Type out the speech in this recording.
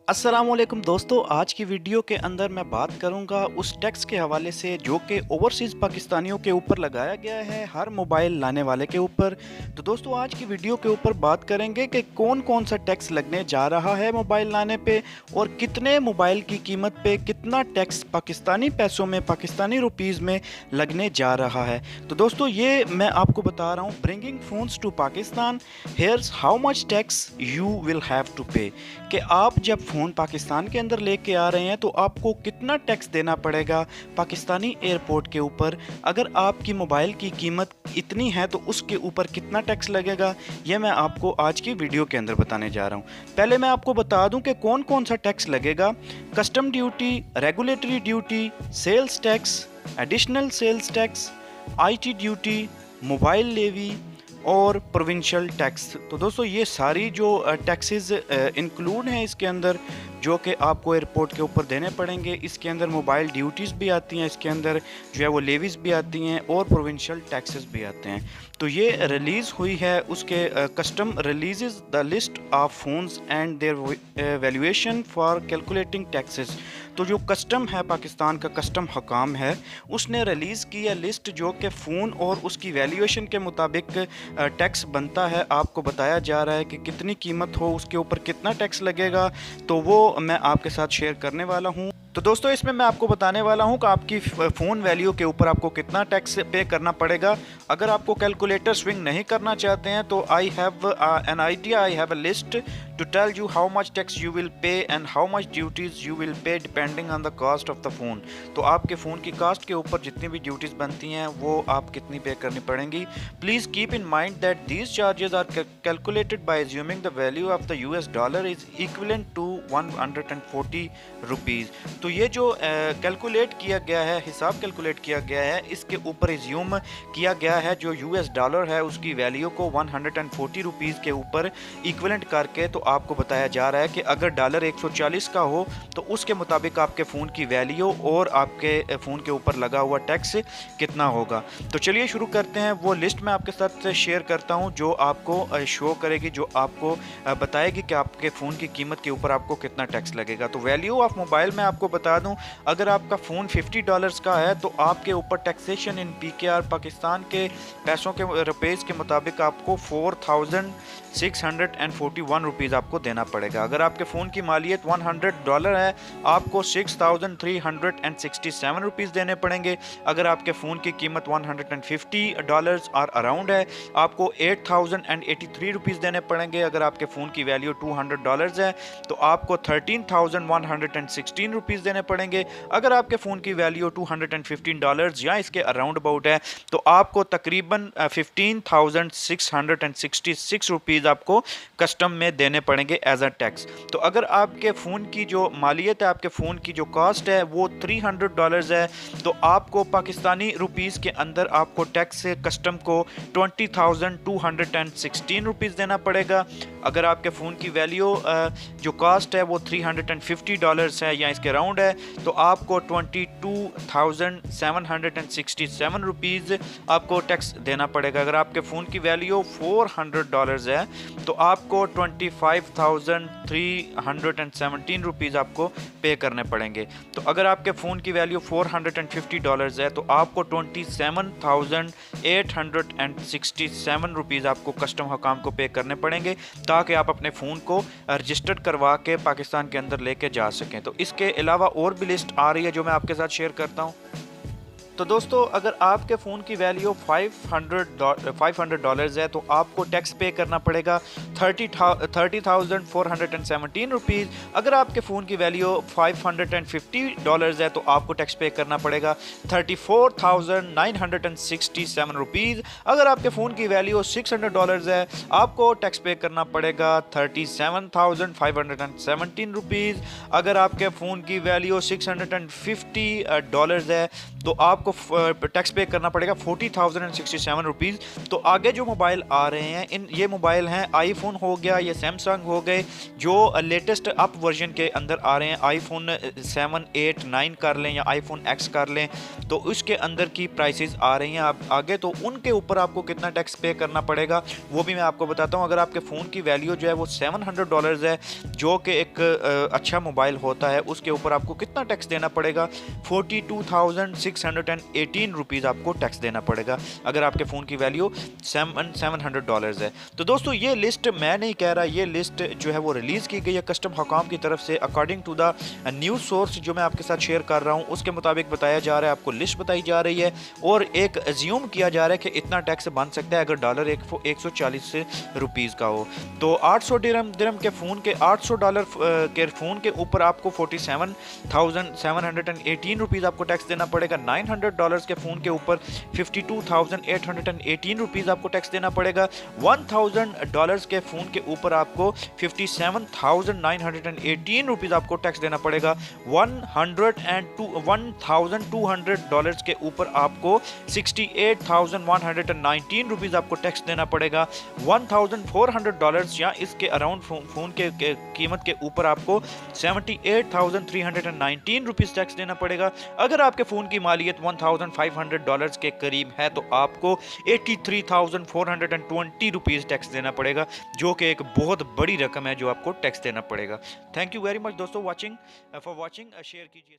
अस्सलामुअलैकुम दोस्तों, आज की वीडियो के अंदर मैं बात करूंगा उस टैक्स के हवाले से जो कि ओवरसीज़ पाकिस्तानियों के ऊपर लगाया गया है हर मोबाइल लाने वाले के ऊपर। तो दोस्तों आज की वीडियो के ऊपर बात करेंगे कि कौन कौन सा टैक्स लगने जा रहा है मोबाइल लाने पे और कितने मोबाइल की कीमत पे कितना टैक्स पाकिस्तानी पैसों में, पाकिस्तानी रुपीज़ में लगने जा रहा है। तो दोस्तों ये मैं आपको बता रहा हूँ, bringing phones to Pakistan, here's how much tax you will have to pay, कि आप जब फ़ोन पाकिस्तान के अंदर लेके आ रहे हैं तो आपको कितना टैक्स देना पड़ेगा पाकिस्तानी एयरपोर्ट के ऊपर। अगर आपकी मोबाइल की कीमत इतनी है तो उसके ऊपर कितना टैक्स लगेगा, यह मैं आपको आज की वीडियो के अंदर बताने जा रहा हूँ। पहले मैं आपको बता दूं कि कौन कौन सा टैक्स लगेगा। Custom duty, regulatory duty, sales tax, additional sales tax, IT duty, mobile levy और प्रोविंशियल टैक्स। तो दोस्तों ये सारी जो टैक्सेस इंक्लूड हैं इसके अंदर, जो कि आपको एयरपोर्ट के ऊपर देने पड़ेंगे। इसके अंदर मोबाइल ड्यूटीज़ भी आती हैं, इसके अंदर जो है वो लेवीज़ भी आती हैं और प्रोविंशियल टैक्सेस भी आते हैं। तो ये रिलीज़ हुई है, उसके custom release the list of phones and their valuation for calculating taxes. तो जो कस्टम है, पाकिस्तान का कस्टम हकाम है, उसने रिलीज़ की है लिस्ट जो कि फ़ोन और उसकी वैल्यूएशन के मुताबिक टैक्स बनता है। आपको बताया जा रहा है कि कितनी कीमत हो उसके ऊपर कितना टैक्स लगेगा, तो वो मैं आपके साथ शेयर करने वाला हूँ। तो दोस्तों इसमें मैं आपको बताने वाला हूँ कि आपकी फ़ोन वैल्यू के ऊपर आपको कितना टैक्स पे करना पड़ेगा। अगर आपको कैलकुलेटर स्विंग नहीं करना चाहते हैं तो I have an idea, I have a list to tell you how much tax you will pay and how much duties you will pay depending on the cost of the phone. तो आपके phone की cast के ऊपर जितनी भी duties बनती हैं वो आप कितनी पे करनी पड़ेंगी। Please keep in mind that these charges are calculated by assuming the value of the US dollar is equivalent to 140 rupees. तो ये जो कैलकुलेट किया गया है, हिसाब कैलकुलेट किया गया है, इसके ऊपर एज्यूम किया गया है जो यूएस डॉलर है उसकी वैल्यू को 140 रुपीज़ के ऊपर इक्विवेलेंट करके। तो आपको बताया जा रहा है कि अगर डॉलर 140 का हो तो उसके मुताबिक आपके फ़ोन की वैल्यू और आपके फ़ोन के ऊपर लगा हुआ टैक्स कितना होगा। तो चलिए शुरू करते हैं। वो लिस्ट मैं आपके साथ शेयर करता हूं जो आपको शो करेगी, जो आपको बताएगी कि आपके फ़ोन की कीमत के ऊपर आपको कितना टैक्स लगेगा। तो वैल्यू ऑफ मोबाइल में आपको बता दूं, अगर आपका फ़ोन $50 का है तो आपके ऊपर टैक्सेशन इन पीकेआर पाकिस्तान के पैसों के रुपीज़ के मुताबिक आपको 4641 रुपीज़ आपको देना पड़ेगा। अगर आपके फ़ोन की मालियत $100 है आपको 6367 रुपीज़ देने पड़ेंगे। अगर आपके फ़ोन की कीमत $150 और अराउंड है आपको 8083 रुपीज़ देने पड़ेंगे। अगर आपके फ़ोन की वैल्यू $200 है तो आपको 13116 रुपीज़ देने पड़ेंगे। अगर आपके फ़ोन की वैल्यू $215 या इसके अराउंड अबाउट है तो आपको तकरीबन 15666 रुपीज़ आपको कस्टम में देने पड़ेंगे एज अ टैक्स। तो अगर आपके फ़ोन की जो मालियत है, आपके फ़ोन की जो कॉस्ट है वो $300 है तो आपको पाकिस्तानी रुपीज़ के अंदर आपको टैक्स से कस्टम को 20,216 रुपीज़ देना पड़ेगा। अगर आपके फ़ोन की वैल्यू जो कॉस्ट है वो $350 है या इसके राउंड है तो आपको 22,767 रुपीज़ आपको टैक्स देना पड़ेगा। अगर आपके फ़ोन की वैल्यू $400 है तो आपको 25,317 रुपीज़ आपको पे करने पड़ेंगे। तो अगर आपके फ़ोन की वैल्यू $450 है तो आपको 27,867 रुपीज़ आपको कस्टम हकाम को पे करने पड़ेंगे ताकि आप अपने फ़ोन को रजिस्टर्ड करवा के पाकिस्तान के अंदर लेके जा सकें। तो इसके अलावा और भी लिस्ट आ रही है जो मैं आपके साथ शेयर करता हूँ। तो दोस्तों अगर आपके फ़ोन की वैल्यू $500 है तो आपको टैक्स पे करना पड़ेगा 30,417 रुपीज़। अगर आपके फ़ोन की वैल्यू $550 है तो आपको टैक्स पे करना पड़ेगा 34,967 रुपीज़। अगर आपके फ़ोन की वैल्यू $600 है आपको टैक्स पे करना पड़ेगा 37,517 रुपीज़। अगर आपके फ़ोन की वैल्यू $650 है तो आपको आपको टैक्स पे करना पड़ेगा 40,067 रुपीज़। तो आगे जो मोबाइल आ रहे हैं ये मोबाइल हैं आईफोन हो गया, ये सैमसंग हो गए, जो लेटेस्ट अप वर्जन के अंदर आ रहे हैं, आईफोन 7, 8, 9 कर लें या आईफोन एक्स कर लें, तो उसके अंदर की प्राइसेस आ रही हैं आप आगे। तो उनके ऊपर आपको कितना टैक्स पे करना पड़ेगा वो भी मैं आपको बताता हूँ। अगर आपके फ़ोन की वैल्यू जो है वो $700 है, जो कि एक अच्छा मोबाइल होता है, उसके ऊपर आपको कितना टैक्स देना पड़ेगा? 42,618 रुपीज़ आपको टैक्स देना पड़ेगा अगर आपके फ़ोन की वैल्यू $700 है। तो दोस्तों ये लिस्ट मैं नहीं कह रहा, ये लिस्ट जो है वो रिलीज़ की गई है कस्टम हुकाम की तरफ से, according to the news source जो मैं आपके साथ शेयर कर रहा हूँ उसके मुताबिक बताया जा रहा है, आपको लिस्ट बताई जा रही है और एक अज्यूम किया जा रहा है कि इतना टैक्स बन सकता है अगर डॉलर 140 रुपीज़ का हो। तो 800 दिरहम के फ़ोन के $800 के फ़ोन के ऊपर आपको 47,718 रुपीज़ आपको टैक्स देना पड़ेगा। $900 के फ़ोन के ऊपर 52,818 रुपीज़ आपको टैक्स देना पड़ेगा। $1,000 के फ़ोन के ऊपर आपको 57,918 रुपीज़ आपको टैक्स देना पड़ेगा। $1,200 के ऊपर आपको 68,119 रुपीज़ आपको टैक्स देना पड़ेगा। $1,400 या इसके अराउंड फ़ोन के कीमत के ऊपर आपको 78,319 रुपीज़ टैक्स देना पड़ेगा। अगर आपके फ़ोन की मालियत $1,500 के करीब है तो आपको 83,420 रुपीज़ टैक्स देना पड़ेगा, जो कि एक बहुत बड़ी रकम है जो आपको टैक्स देना पड़ेगा। थैंक यू वेरी मच दोस्तों फॉर वॉचिंग, शेयर कीजिए।